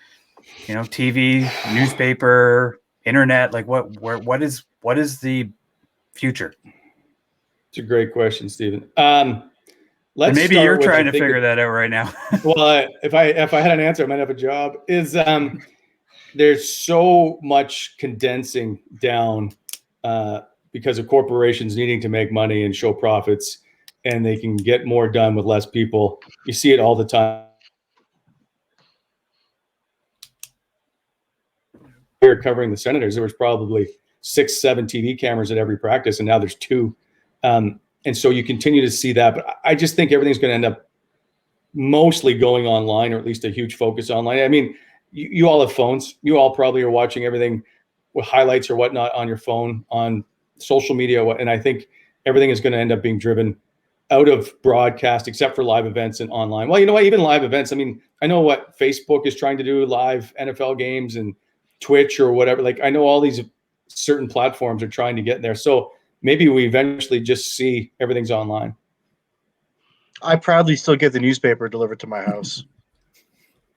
TV, newspaper, internet, like what is the future? It's a great question, Stephen. And maybe you're trying to figure that out right now. Well, if I had an answer, I might have a job. There's so much condensing down because of corporations needing to make money and show profits, and they can get more done with less people. You see it all the time. We were covering the Senators. There was probably 6-7 TV cameras at every practice, and now there's 2. And so you continue to see that. But I just think everything's going to end up mostly going online, or at least a huge focus online. I mean, you all have phones. You all probably are watching everything with highlights or whatnot on your phone, on social media. And I think everything is going to end up being driven out of broadcast, except for live events and online. Well, you know what? Even live events. I mean, I know what Facebook is trying to do, live NFL games and Twitch or whatever. Like, I know all these certain platforms are trying to get in there. So maybe we eventually just see everything's online. I proudly still get the newspaper delivered to my house.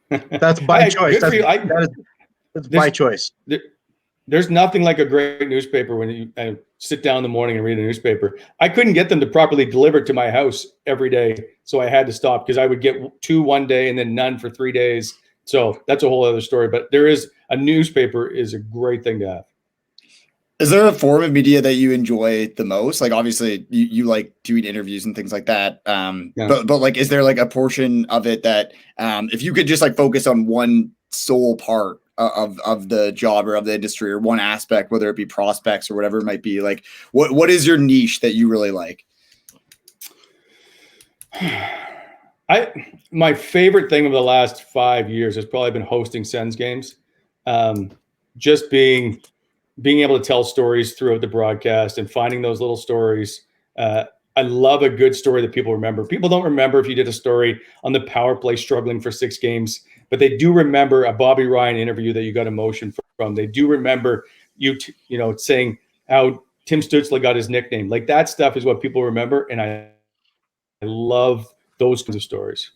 That's by choice. That's by choice. There's nothing like a great newspaper when you sit down in the morning and read a newspaper. I couldn't get them to properly deliver to my house every day, so I had to stop because I would get 2 one day and then none for 3 days. So that's a whole other story. But a newspaper is a great thing to have. Is there a form of media that you enjoy the most? Like, obviously you like doing interviews and things like that. But like, is there like a portion of it that if you could just like focus on one sole part of the job or of the industry, or one aspect, whether it be prospects or whatever it might be, like what is your niche that you really like? My favorite thing of the last 5 years has probably been hosting Sens games. Just being able to tell stories throughout the broadcast and finding those little stories. I love a good story that people remember. People don't remember if you did a story on the power play struggling for 6 games, but they do remember a Bobby Ryan interview that you got emotion from. They do remember you saying how Tim Stutzla got his nickname. Like that stuff is what people remember, and I love those kinds of stories.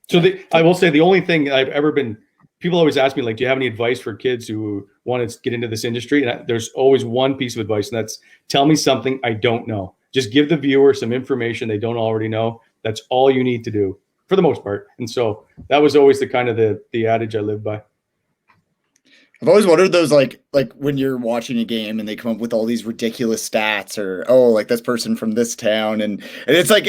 So I will say the only thing I've ever been, people always ask me, like, do you have any advice for kids who want to get into this industry? And there's always one piece of advice, and that's tell me something I don't know. Just give the viewer some information they don't already know. That's all you need to do for the most part. And so that was always the kind of the adage I lived by. I've always wondered those, like when you're watching a game and they come up with all these ridiculous stats, or like this person from this town, and it's like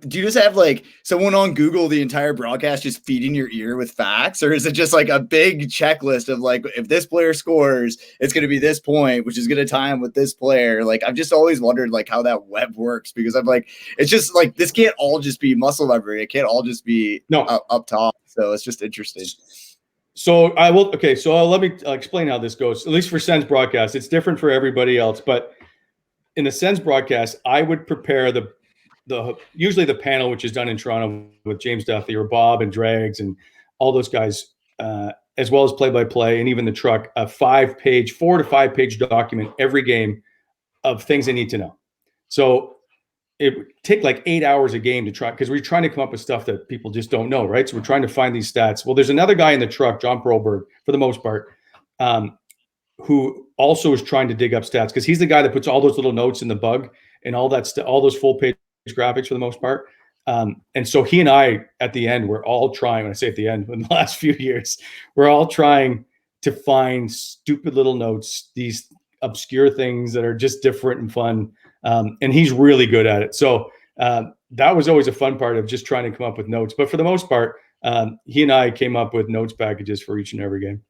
do you just have like someone on Google the entire broadcast just feeding your ear with facts, or is it just like a big checklist of like, if this player scores, it's going to be this point, which is going to time with this player? Like I've just always wondered like how that web works, because I'm like, it's just like this can't all just be muscle memory, it can't all just be up top. So it's just interesting. So let me explain how this goes. At least for Sens broadcast, it's different for everybody else. But in the Sens broadcast, I would prepare usually the panel, which is done in Toronto with James Duthie or Bob and Drags and all those guys, as well as play-by-play and even the truck, a 4 to 5 page document every game of things they need to know. So it would take like 8 hours a game to try, because we're trying to come up with stuff that people just don't know, right? So we're trying to find these stats. Well, there's another guy in the truck, John Perlberg, for the most part, who also is trying to dig up stats, because he's the guy that puts all those little notes in the bug and all that all those full page graphics for the most part. And so he and I, at the end, we're all trying, when I say at the end, in the last few years, we're all trying to find stupid little notes, these obscure things that are just different and fun. And he's really good at it. So that was always a fun part of just trying to come up with notes. But for the most part, he and I came up with notes packages for each and every game.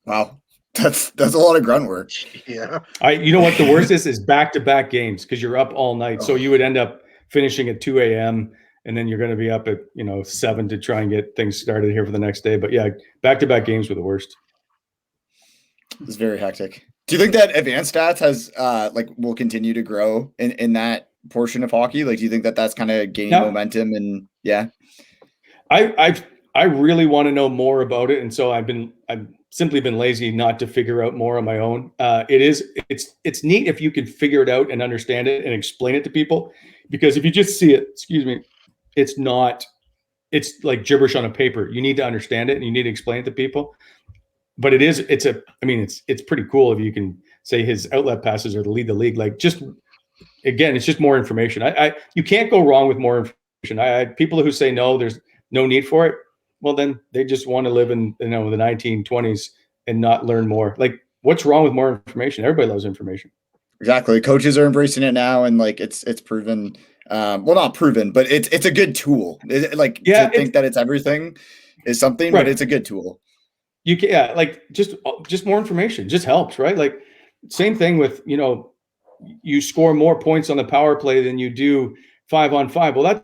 Wow. That's a lot of grunt work. Yeah. You know what the worst is back-to-back games, because you're up all night. So you would end up finishing at 2 a.m. and then you're going to be up at 7 to try and get things started here for the next day. But yeah, back-to-back games were the worst. It's very hectic. Do you think that advanced stats has will continue to grow in that portion of hockey? Like, do you think that that's kind of gaining momentum? And yeah, I really want to know more about it, and so I've simply been lazy not to figure out more on my own. It's neat if you can figure it out and understand it and explain it to people, because if you just see it, it's like gibberish on a paper. You need to understand it and you need to explain it to people. But it's pretty cool if you can say his outlet passes are to lead the league. Like, it's just more information. You can't go wrong with more information. I had people who say no, there's no need for it. Well, then they just want to live in the 1920s and not learn more. Like, what's wrong with more information? Everybody loves information. Exactly. Coaches are embracing it now, and like it's proven. Well, not proven, but it's a good tool. To think that it's everything is something, right, but it's a good tool. You can, just more information just helps, right? Like, same thing with, you score more points on the power play than you do 5-on-5. Well,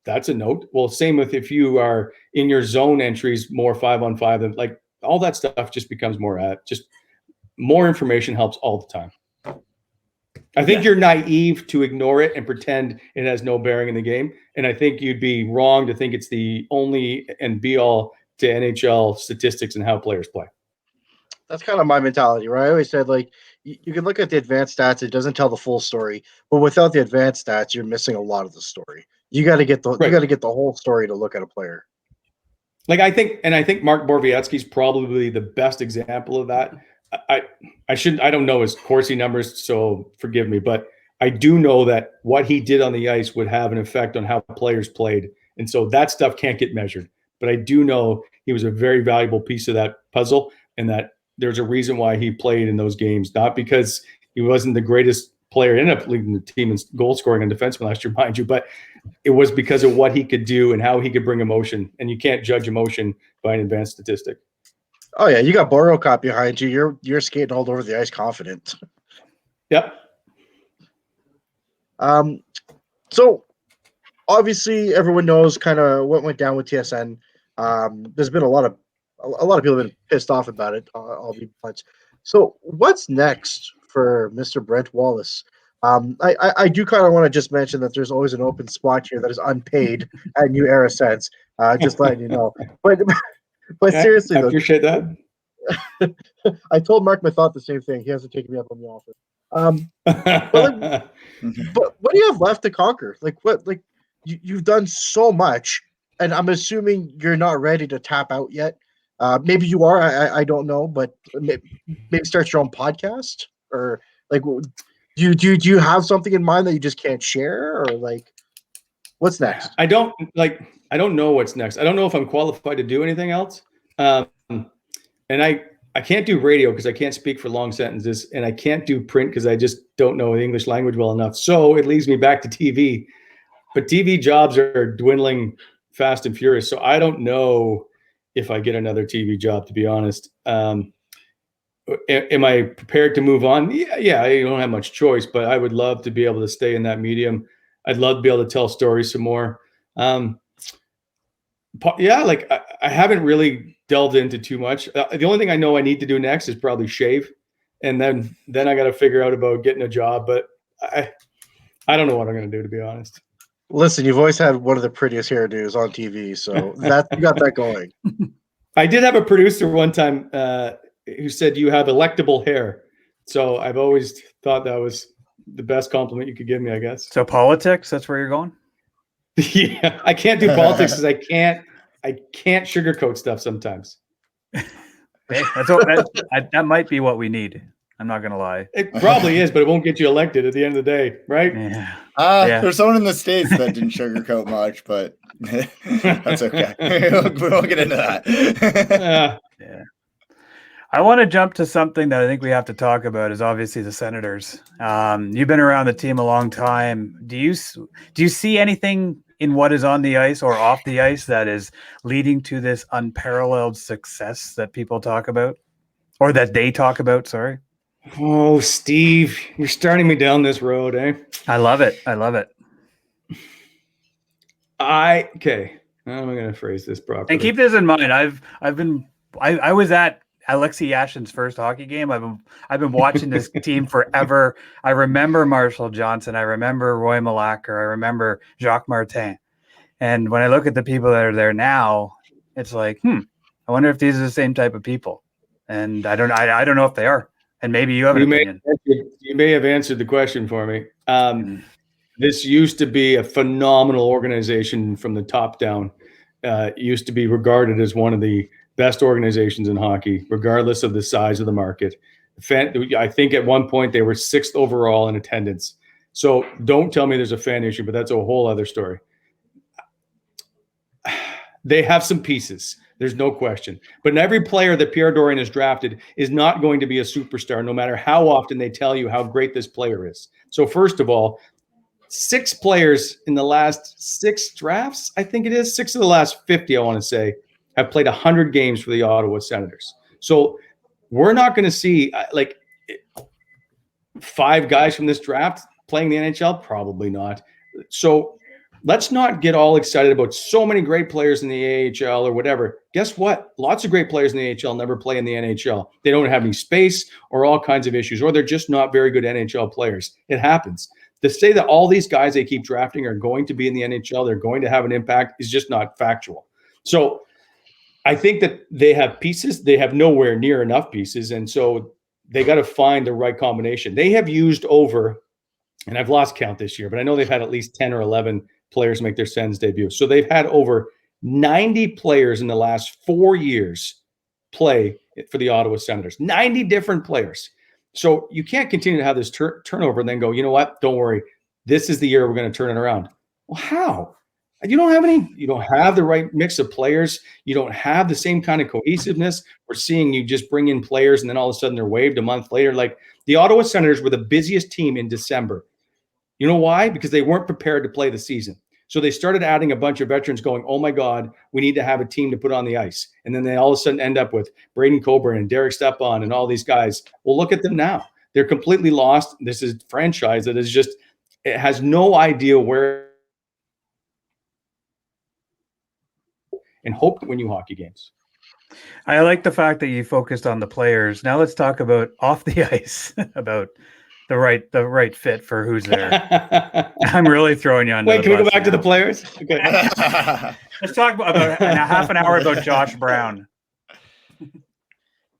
that's a note. Well, same with if you are in your zone entries more 5-on-5, and like all that stuff just becomes just more information helps all the time. I think you're naive to ignore it and pretend it has no bearing in the game. And I think you'd be wrong to think it's the only and be all to NHL statistics and how players play. That's kind of my mentality, right? I always said, like, you can look at the advanced stats; it doesn't tell the full story. But without the advanced stats, you're missing a lot of the story. You got to get the whole story to look at a player. Like, I think Mark Borowiecki's probably the best example of that. I don't know his Corsi numbers, so forgive me, but I do know that what he did on the ice would have an effect on how players played, and so that stuff can't get measured. But I do know he was a very valuable piece of that puzzle, and that there's a reason why he played in those games, not because he wasn't the greatest player, ended up leading the team in goal scoring and defenseman last year, mind you, but it was because of what he could do and how he could bring emotion. And you can't judge emotion by an advanced statistic. Oh yeah, you got Borocop behind you. You're skating all over the ice, confident. Yep. So obviously, everyone knows kind of what went down with TSN. There's been a lot of people have been pissed off about it. I'll be blunt. So what's next for Mr. Brent Wallace? I do kind of want to just mention that there's always an open spot here that is unpaid at New Era Sens. Just letting you know. But seriously, I appreciate that. I told Mark Methot the same thing. He hasn't taken me up on the offer. But what do you have left to conquer? Like what? Like you've done so much, and I'm assuming you're not ready to tap out yet. Maybe you are. I don't know, but maybe start your own podcast, or like do you have something in mind that you just can't share, or like what's next? I don't know what's next. I don't know if I'm qualified to do anything else. And I can't do radio because I can't speak for long sentences, and I can't do print because I just don't know the English language well enough. So it leads me back to TV, but TV jobs are dwindling fast and furious. So I don't know if I get another TV job, to be honest. Am I prepared to move on? Yeah, I don't have much choice, but I would love to be able to stay in that medium. I'd love to be able to tell stories some more. Like I haven't really delved into too much. The only thing I know I need to do next is probably shave, and then I got to figure out about getting a job. But I don't know what I'm going to do, to be honest. Listen, you've always had one of the prettiest hairdos on TV, so that you got that going. I did have a producer one time who said you have electable hair, so I've always thought that was the best compliment you could give me, I guess. So politics, that's where you're going? Yeah, I can't do politics because I can't sugarcoat stuff sometimes. Hey, that might be what we need. I'm not gonna lie. It probably is, but it won't get you elected at the end of the day, right? Yeah. There's someone in the States that didn't sugarcoat much, but that's okay. We won't get into that. Yeah. I want to jump to something that I think we have to talk about is obviously the Senators. You've been around the team a long time. Do you see anything in what is on the ice or off the ice that is leading to this unparalleled success that people talk about, or that they talk about? Sorry. Oh, Steve, you're starting me down this road, eh? I love it. How am I going to phrase this properly? And keep this in mind. I was at Alexei Yashin's first hockey game. I've been watching this team forever. I remember Marshall Johnson. I remember Roy Malacker. I remember Jacques Martin. And when I look at the people that are there now, it's like, I wonder if these are the same type of people. And I don't know if they are. And maybe you have an opinion. You may have answered the question for me. This used to be a phenomenal organization from the top down. Used to be regarded as one of the best organizations in hockey, regardless of the size of the market. I think at one point they were 6th overall in attendance. So don't tell me there's a fan issue, but that's a whole other story. They have some pieces. There's no question. But every player that Pierre Dorion has drafted is not going to be a superstar, no matter how often they tell you how great this player is. So first of all, 6 players in the last 6 drafts, I think it is, 6 of the last 50, I want to say, have played 100 games for the Ottawa Senators. So we're not going to see 5 guys from this draft playing the NHL. Probably not. So let's not get all excited about so many great players in the AHL or whatever. Guess what? Lots of great players in the AHL never play in the NHL. They don't have any space or all kinds of issues, or they're just not very good NHL players. It happens. To say that all these guys they keep drafting are going to be in the NHL, they're going to have an impact, is just not factual. So I think that they have pieces. They have nowhere near enough pieces. And so they got to find the right combination. They have used over, and I've lost count this year, but I know they've had at least 10 or 11 players make their Sens debut. So they've had over 90 players in the last 4 years play for the Ottawa Senators. 90 different players. So you can't continue to have this turnover and then go, you know what? Don't worry. This is the year we're going to turn it around. Well, how? You don't have the right mix of players. You don't have the same kind of cohesiveness. We're seeing you just bring in players and then all of a sudden they're waived a month later. Like the Ottawa Senators were the busiest team in December. You know why? Because they weren't prepared to play the season. So they started adding a bunch of veterans going, oh my God, we need to have a team to put on the ice. And then they all of a sudden end up with Braden Coburn and Derek Stepan and all these guys. Well, look at them now. They're completely lost. This is a franchise that is just, it has no idea where and hope to win you hockey games. I like the fact that you focused on the players. Now let's talk about off the ice, about the right fit for who's there. I'm really throwing you on. Wait, can we go back to the players? Okay. Let's talk about half an hour about Josh Brown.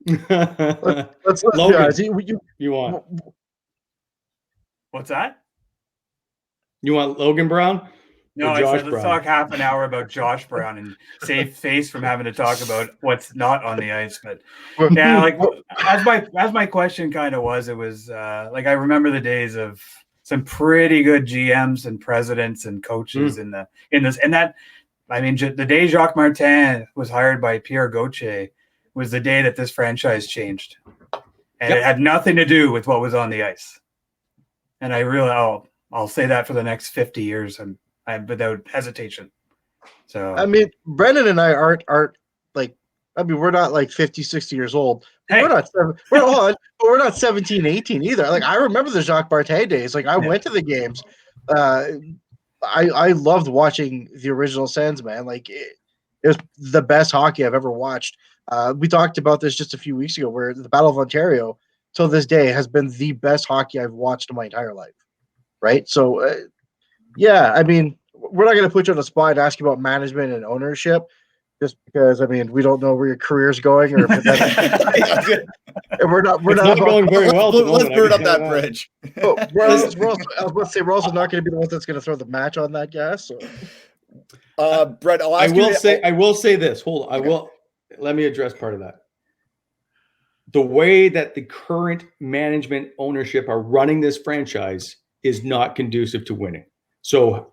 Let's be honest. You want? What's that? You want Logan Brown? No, Or I Josh said let's Brown? talk half an hour about Josh Brown and save face from having to talk about what's not on the ice. But yeah, like as my question kind of was, it was like I remember the days of some pretty good GMs and presidents and coaches in this, and that, I mean, the day Jacques Martin was hired by Pierre Gauthier was the day that this franchise changed, and it had nothing to do with what was on the ice. And I really, I'll say that for the next 50 years. I'm without hesitation. So I mean, Brendan and I aren't like, I mean, we're not like 50, 60 years old. Hey. We're not 17, 18 either. Like, I remember the Jacques Barthé days. Like, I went to the games. I loved watching the original Sens, man. Like, it was the best hockey I've ever watched. We talked about this just a few weeks ago, where the Battle of Ontario till this day has been the best hockey I've watched in my entire life. Right. So, yeah, I mean, we're not going to put you on the spot and ask you about management and ownership, just because, I mean, we don't know where your career's going, or if that's, and we're not going very well. Let's burn up that bridge. Oh, I was about to say, we're also not going to be the one that's going to throw the match on that gas. So. Brett, I will say this. Hold on. Let me address part of that. The way that the current management ownership are running this franchise is not conducive to winning. So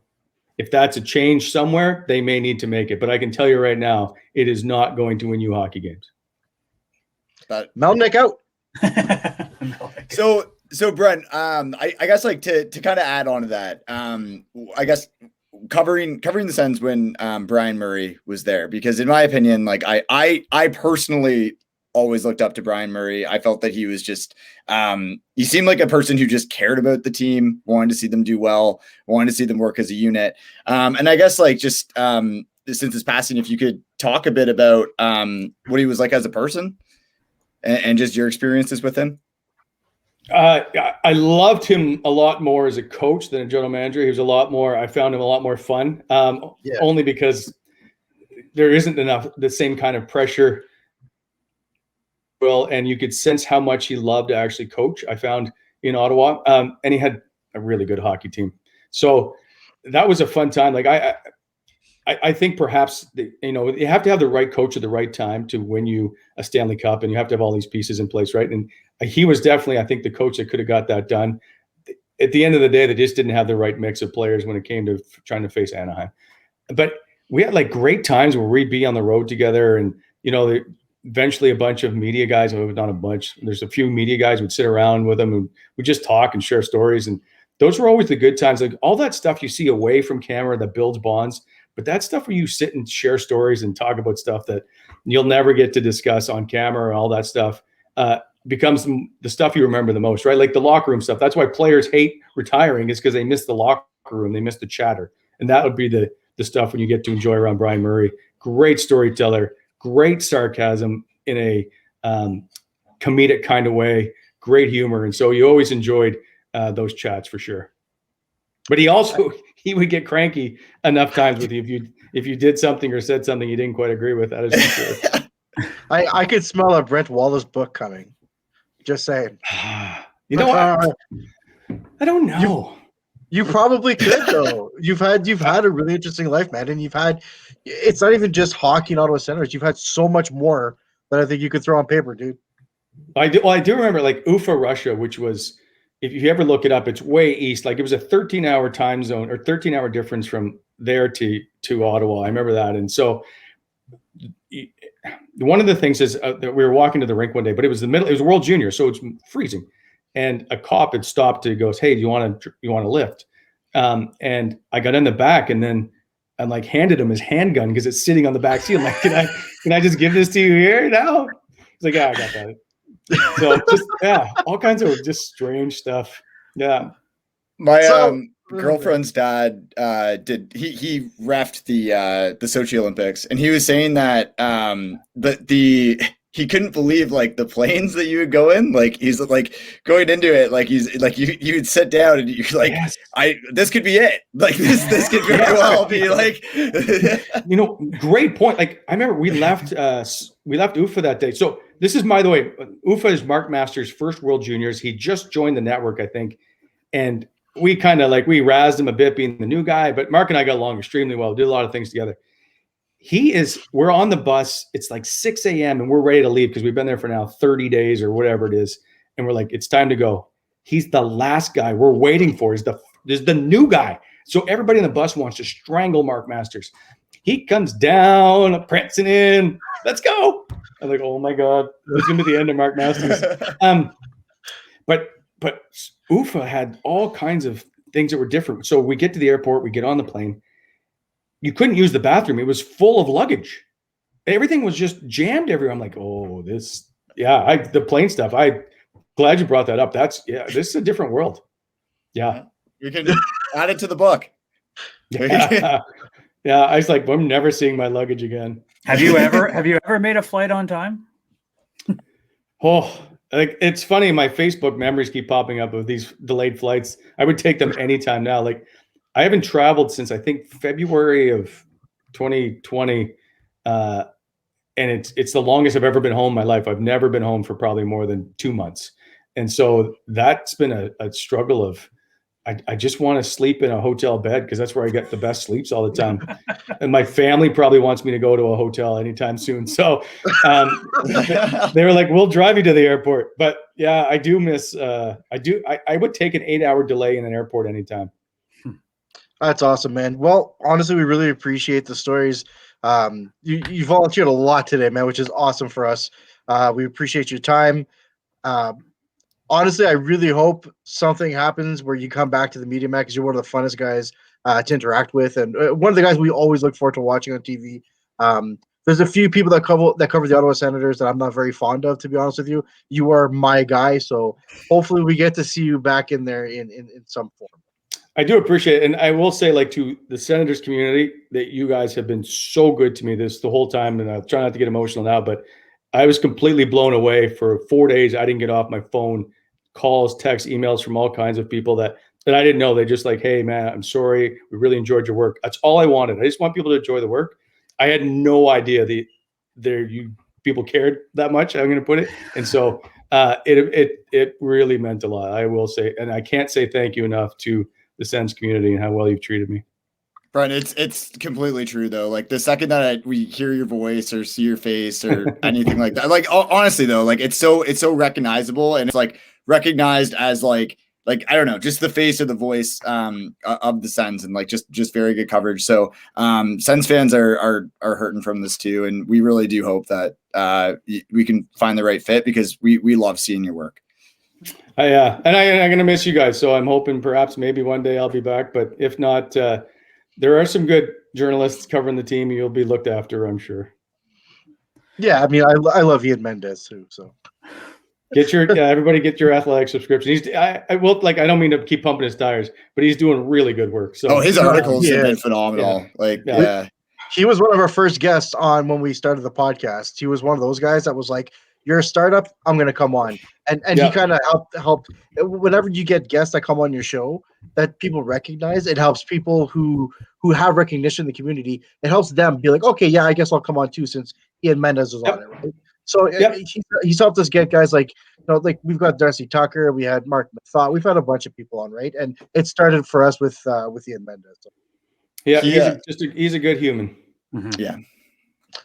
if that's a change somewhere, they may need to make it. But I can tell you right now, it is not going to win you hockey games. Melnick out. So Brent, I guess like to kind of add on to that, I guess covering the Sens when Brian Murray was there, because in my opinion, like I personally always looked up to Brian Murray. I felt that he was just, he seemed like a person who just cared about the team, wanted to see them do well, wanted to see them work as a unit. And I guess like just since his passing, if you could talk a bit about what he was like as a person and just your experiences with him. I loved him a lot more as a coach than a general manager. He was I found him a lot more fun, only because there isn't the same kind of pressure. Well, and you could sense how much he loved to actually coach, I found, in Ottawa. And he had a really good hockey team. So that was a fun time. Like I think perhaps you have to have the right coach at the right time to win you a Stanley Cup, and you have to have all these pieces in place, right? And he was definitely, I think, the coach that could have got that done. At the end of the day, they just didn't have the right mix of players when it came to trying to face Anaheim. But we had like great times where we'd be on the road together, and eventually a bunch of media guys, not a bunch, there's a few media guys would sit around with them and we just talk and share stories. And those were always the good times. Like all that stuff you see away from camera that builds bonds, but that stuff where you sit and share stories and talk about stuff that you'll never get to discuss on camera, and all that stuff becomes the stuff you remember the most, right? Like the locker room stuff. That's why players hate retiring, is because they miss the locker room. They miss the chatter. And that would be the stuff when you get to enjoy around Brian Murray. Great storyteller, great sarcasm in a comedic kind of way, great humor. And so you always enjoyed those chats for sure. But he would get cranky enough times with you if you did something or said something you didn't quite agree with. That is for sure. I could smell a Brent Wallace book coming. Just saying. You know what? I don't know. You probably could though. You've had a really interesting life, man, and it's not even just hockey and Ottawa Senators. You've had so much more that I think you could throw on paper, dude. I do remember like Ufa, Russia, which was, if you ever look it up, it's way east. Like it was a 13-hour time zone or 13-hour difference from there to Ottawa. I remember that. And so one of the things is that we were walking to the rink one day, but it was it was World Junior, so it's freezing. And a cop had stopped to goes, "Hey, do you want to lift?" And I got in the back, and then I like handed him his handgun because it's sitting on the back seat. I'm like, can I just give this to you here now? He's like, "Yeah, I got that." So just all kinds of just strange stuff. Yeah. My girlfriend's dad he reffed the Sochi Olympics, and he was saying that he couldn't believe like the planes that you would go in. Like he's like going into it, like he's like you would sit down and you're like, yes. This could be it. Like this could very well be like great point. Like I remember we left UFA that day. So this is, by the way, UFA is Mark Masters' first World Juniors. He just joined the network, I think, And we kind of we razzed him a bit being the new guy, but Mark and I got along extremely well. Did a lot of things together. We're on the bus. It's 6 a.m. and we're ready to leave because we've been there for now 30 days or whatever it is. And we're like, it's time to go. He's the last guy we're waiting for. He's the new guy. So everybody on the bus wants to strangle Mark Masters. He comes down, prancing in. Let's go. I'm like, oh my God, this is gonna be the end of Mark Masters. But UFA had all kinds of things that were different. So we get to the airport, we get on the plane. You couldn't use the bathroom. It was full of luggage. Everything was just jammed everywhere. I'm like, oh, the plane stuff. I'm glad you brought that up. This is a different world. Yeah. You can add it to the book. Yeah. Yeah. I was like, I'm never seeing my luggage again. Have you ever made a flight on time? Oh, it's funny. My Facebook memories keep popping up of these delayed flights. I would take them anytime now. I haven't traveled since I think February of 2020. And it's the longest I've ever been home in my life. I've never been home for probably more than 2 months. And so that's been a struggle of, I just want to sleep in a hotel bed because that's where I get the best sleeps all the time. And my family probably wants me to go to a hotel anytime soon. So they were like, we'll drive you to the airport. But yeah, I do miss, I would take an 8-hour delay in an airport anytime. That's awesome, man. Well, honestly, we really appreciate the stories. You volunteered a lot today, man, which is awesome for us. We appreciate your time. Honestly, I really hope something happens where you come back to the media, Matt, because you're one of the funnest guys to interact with, and one of the guys we always look forward to watching on TV. There's a few people that cover the Ottawa Senators that I'm not very fond of, to be honest with you. You are my guy, so hopefully we get to see you back in there in some form. I do appreciate it. And I will say, to the Senators community, that you guys have been so good to me the whole time. And I try not to get emotional now, but I was completely blown away for 4 days. I didn't get off my phone, calls, texts, emails from all kinds of people that I didn't know. They just hey, man, I'm sorry. We really enjoyed your work. That's all I wanted. I just want people to enjoy the work. I had no idea you people cared that much. I'm going to put it. And so it really meant a lot. I will say, and I can't say thank you enough to the Sens community and how well you've treated me. Brent, it's completely true though. The second that we hear your voice or see your face or anything like that, honestly though, it's so recognizable, and it's recognized as I don't know, just the face or the voice of the Sens, and just very good coverage. So Sens fans are hurting from this too, and we really do hope that we can find the right fit, because we love seeing your work. Yeah, and I'm going to miss you guys. So I'm hoping perhaps maybe one day I'll be back, but if not, there are some good journalists covering the team. You'll be looked after, I'm sure. Yeah, I mean, I love Ian Mendez too. So everybody get your athletic subscription. I don't mean to keep pumping his tires, but he's doing really good work. So his articles have been phenomenal. He was one of our first guests on when we started the podcast. He was one of those guys that was like, you're a startup, I'm going to come on. And he kind of helped. Whenever you get guests that come on your show that people recognize, it helps people who have recognition in the community. It helps them be like, okay, yeah, I guess I'll come on too, since Ian Mendez was on it, right? So he's helped us get guys we've got Darcy Tucker, we had Mark Methot, we've had a bunch of people on, right? And it started for us with Ian Mendez. So. Yeah, he's a good human. Mm-hmm. Yeah.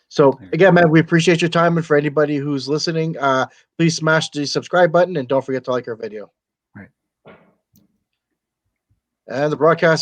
So again, man, we appreciate your time, and for anybody who's listening, please smash the subscribe button and don't forget to like our video. Right. And the broadcast is